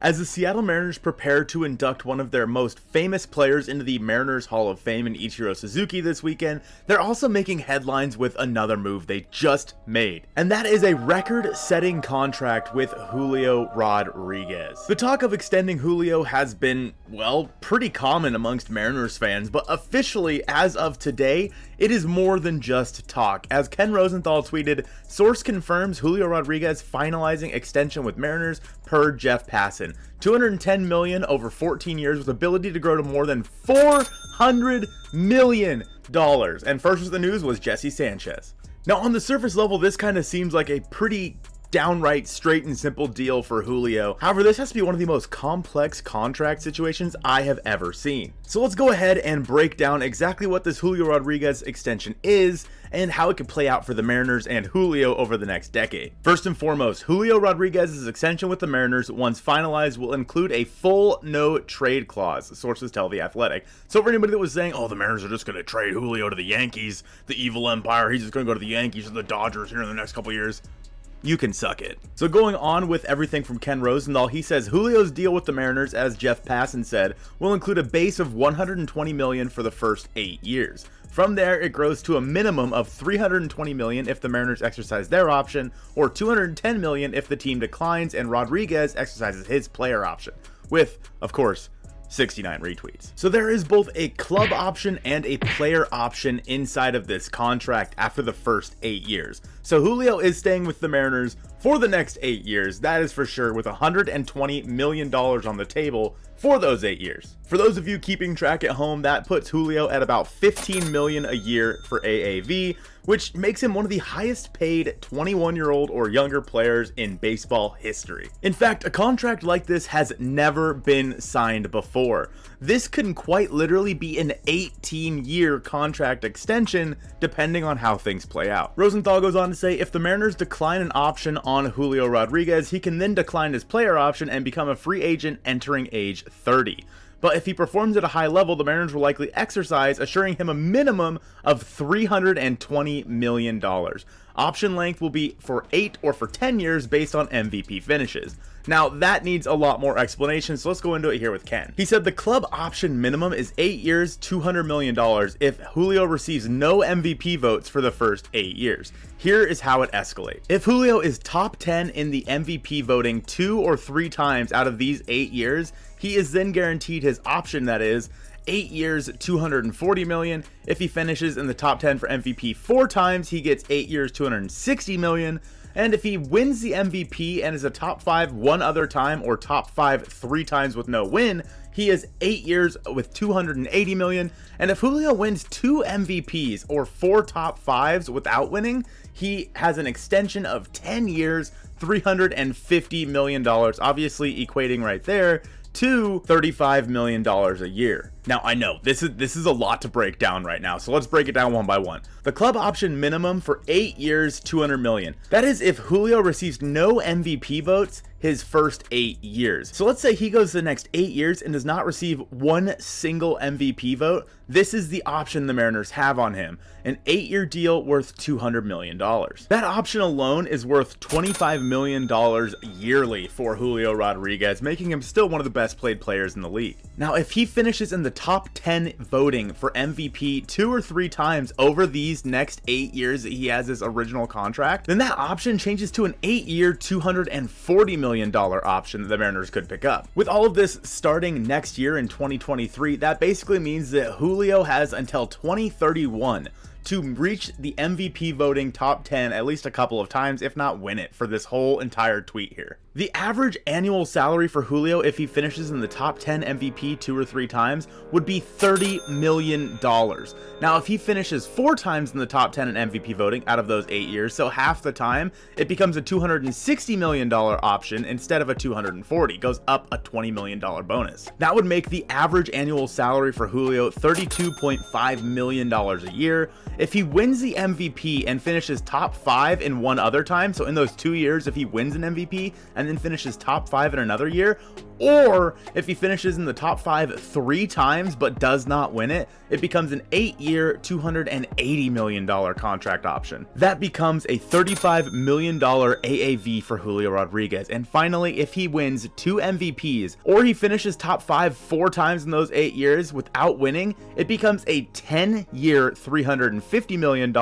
As the Seattle Mariners prepare to induct one of their most famous players into the Mariners Hall of Fame in Ichiro Suzuki this weekend, they're also making headlines with another move they just made. And that is a record-setting contract with Julio Rodriguez. The talk of extending Julio has been, well, pretty common amongst Mariners fans, but officially, as of today, it is more than just talk. As Ken Rosenthal tweeted, source confirms Julio Rodriguez finalizing extension with Mariners per Jeff Passan. $210 million over 14 years with ability to grow to more than $400 million. And first with the news was Jesse Sanchez. Now on the surface level, this kind of seems like a pretty downright straight and simple deal for Julio. However, this has to be one of the most complex contract situations I have ever seen. So let's go ahead and break down exactly what this Julio Rodriguez extension is and how it could play out for the Mariners and Julio over the next decade. First and foremost, Julio Rodriguez's extension with the Mariners, once finalized, will include a full no trade clause, sources tell The Athletic. So for anybody that was saying, oh, the Mariners are just going to trade Julio to the Yankees, the evil empire, he's just going to go to the Yankees or the Dodgers here in the next couple years, you can suck it. So going on with everything from Ken Rosenthal, he says Julio's deal with the Mariners, as Jeff Passan said, will include a base of $120 million for the first 8 years. From there, it grows to a minimum of $320 million if the Mariners exercise their option, or $210 million if the team declines and Rodriguez exercises his player option, with, of course, 69 retweets. So there is both a club option and a player option inside of this contract after the first 8 years. So Julio is staying with the Mariners for the next 8 years, that is for sure, with $120 million on the table for those 8 years. For those of you keeping track at home, that puts Julio at about $15 million a year for AAV, which makes him one of the highest paid 21-year-old or younger players in baseball history. In fact, a contract like this has never been signed before. This could quite literally be an 18-year contract extension, depending on how things play out. Rosenthal goes on to say, if the Mariners decline an option on Julio Rodriguez, he can then decline his player option and become a free agent entering age 30. But if he performs at a high level, the Mariners will likely exercise, assuring him a minimum of $320 million. Option length will be for 8 or for 10 years based on MVP finishes. Now, that needs a lot more explanation, so let's go into it here with Ken. He said the club option minimum is 8 years, $200 million if Julio receives no MVP votes for the first 8 years. Here is how it escalates. If Julio is top 10 in the MVP voting 2 or 3 times out of these 8 years, he is then guaranteed his option, that is, 8 years, $240 million. If he finishes in the top 10 for MVP 4 times, he gets 8 years, $260 million. And if he wins the MVP and is a top 5 one other time or top 5 3 times with no win, he is 8 years with $280 million. And if Julio wins 2 MVPs or 4 top 5s without winning, he has an extension of 10 years, $350 million, obviously equating right there to $35 million a year. Now, I know this is a lot to break down right now, so let's break it down one by one. The club option minimum for 8 years, $200 million. That is if Julio receives no MVP votes his first 8 years. So let's say he goes the next 8 years and does not receive one single MVP vote. This is the option the Mariners have on him, an 8-year deal worth $200 million. That option alone is worth $25 million yearly for Julio Rodriguez, making him still one of the best played players in the league. Now, if he finishes in the top 10 voting for MVP 2 or 3 times over these next 8 years that he has his original contract, then that option changes to an 8-year, $240 million option that the Mariners could pick up. With all of this starting next year in 2023, that basically means that Julio has until 2031 to reach the MVP voting top 10 at least a couple of times, if not win it, for this whole entire tweet here. The average annual salary for Julio, if he finishes in the top 10 MVP 2 or 3 times, would be $30 million. Now, if he finishes 4 times in the top 10 in MVP voting out of those 8 years, so half the time, it becomes a $260 million option instead of a $240, goes up a $20 million bonus. That would make the average annual salary for Julio $32.5 million a year. If he wins the MVP and finishes top 5 in one other time, so in those 2 years, if he wins an MVP and then finishes top 5 in another year, or if he finishes in the top 5 3 times but does not win it, it becomes an 8-year, $280 million contract option. That becomes a $35 million AAV for Julio Rodriguez. And finally, if he wins 2 MVPs, or he finishes top 5 4 times in those 8 years without winning, it becomes a 10-year, $350 million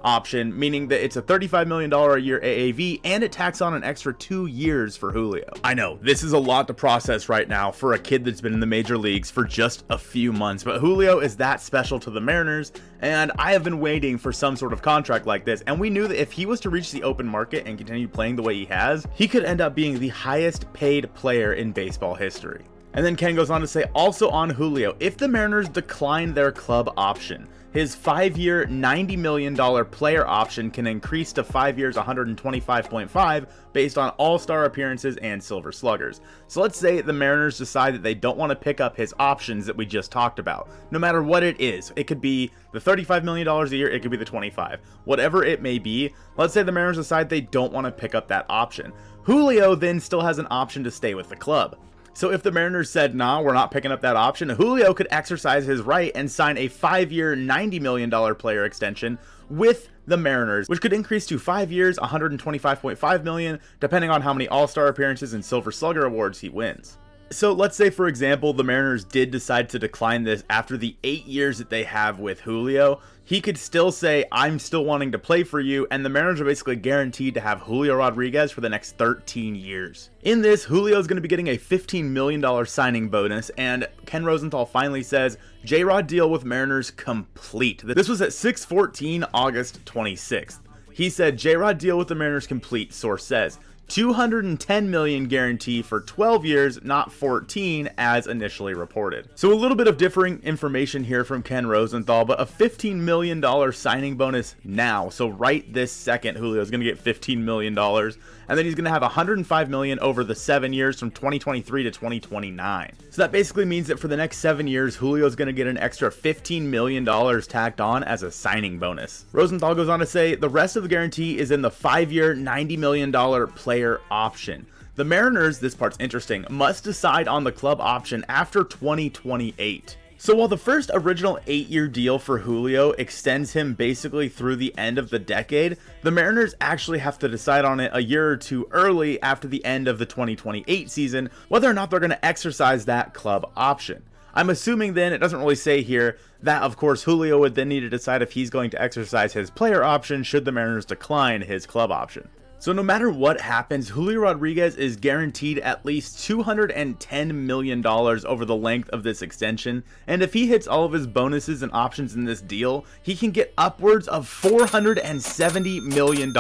option, meaning that it's a $35 million a year AAV, and it tacks on an extra 2 years for Julio. I know, this is a lot to process right now for a kid that's been in the major leagues for just a few months, but Julio is that special to the Mariners, and I have been waiting for some sort of contract like this, and we knew that if he was to reach the open market and continue playing the way he has, he could end up being the highest paid player in baseball history. And then Ken goes on to say, also on Julio, if the Mariners decline their club option, his 5-year, $90 million player option can increase to 5 years, $125.5 based on all-star appearances and silver sluggers. So let's say the Mariners decide that they don't want to pick up his options that we just talked about. No matter what it is, it could be the $35 million a year, it could be the 25, whatever it may be. Let's say the Mariners decide they don't want to pick up that option. Julio then still has an option to stay with the club. So if the Mariners said, nah, we're not picking up that option, Julio could exercise his right and sign a 5-year, $90 million player extension with the Mariners, which could increase to 5 years, $125.5 million, depending on how many All-Star appearances and Silver Slugger awards he wins. So let's say, for example, the Mariners did decide to decline this after the 8 years that they have with Julio. He could still say, I'm still wanting to play for you, and the Mariners are basically guaranteed to have Julio Rodriguez for the next 13 years. In this, Julio is going to be getting a $15 million signing bonus, and Ken Rosenthal finally says, J-Rod deal with Mariners complete. This was at 6/14, August 26th. He said, J-Rod deal with the Mariners complete, source says. $210 million guarantee for 12 years, not 14 as initially reported. So a little bit of differing information here from Ken Rosenthal, but a $15 million signing bonus now. So right this second, Julio is going to get $15 million, and then he's going to have $105 million over the 7 years from 2023 to 2029. So that basically means that for the next 7 years, Julio is going to get an extra $15 million tacked on as a signing bonus. Rosenthal goes on to say, the rest of the guarantee is in the 5-year, $90 million player option. The Mariners, this part's interesting, must decide on the club option after 2028. So while the first original 8-year deal for Julio extends him basically through the end of the decade, the Mariners actually have to decide on it a year or two early after the end of the 2028 season, whether or not they're going to exercise that club option. I'm assuming then, it doesn't really say here, that of course Julio would then need to decide if he's going to exercise his player option should the Mariners decline his club option. So no matter what happens, Julio Rodriguez is guaranteed at least $210 million over the length of this extension, and if he hits all of his bonuses and options in this deal, he can get upwards of $470 million,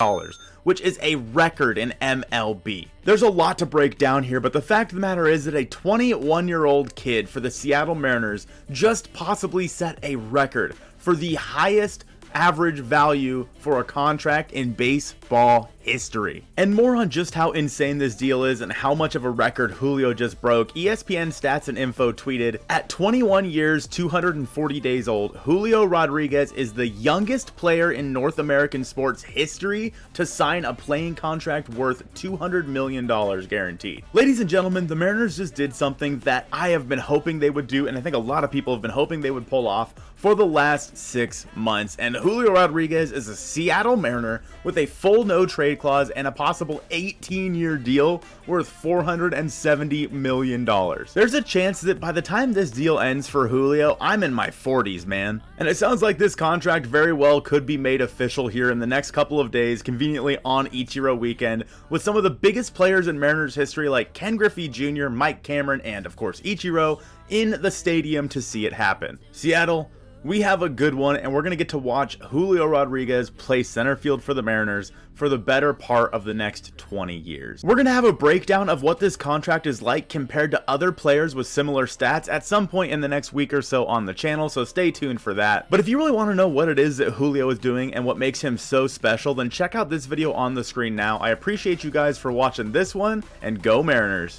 which is a record in MLB. There's a lot to break down here, but the fact of the matter is that a 21-year-old kid for the Seattle Mariners just possibly set a record for the highest average value for a contract in baseball history. And more on just how insane this deal is and how much of a record Julio just broke, ESPN Stats and Info tweeted, at 21 years, 240 days old, Julio Rodriguez is the youngest player in North American sports history to sign a playing contract worth $200 million guaranteed. Ladies and gentlemen, the Mariners just did something that I have been hoping they would do, and I think a lot of people have been hoping they would pull off for the last 6 months, and Julio Rodriguez is a Seattle Mariner with a full no-trade clause and a possible 18-year deal worth $470 million. There's a chance that by the time this deal ends for Julio, I'm in my 40s, man. And it sounds like this contract very well could be made official here in the next couple of days, conveniently on Ichiro weekend, with some of the biggest players in Mariners history like Ken Griffey Jr., Mike Cameron, and of course Ichiro in the stadium to see it happen. Seattle, we have a good one, and we're going to get to watch Julio Rodriguez play center field for the Mariners for the better part of the next 20 years. We're going to have a breakdown of what this contract is like compared to other players with similar stats at some point in the next week or so on the channel, so stay tuned for that. But if you really want to know what it is that Julio is doing and what makes him so special, then check out this video on the screen now. I appreciate you guys for watching this one, and go Mariners!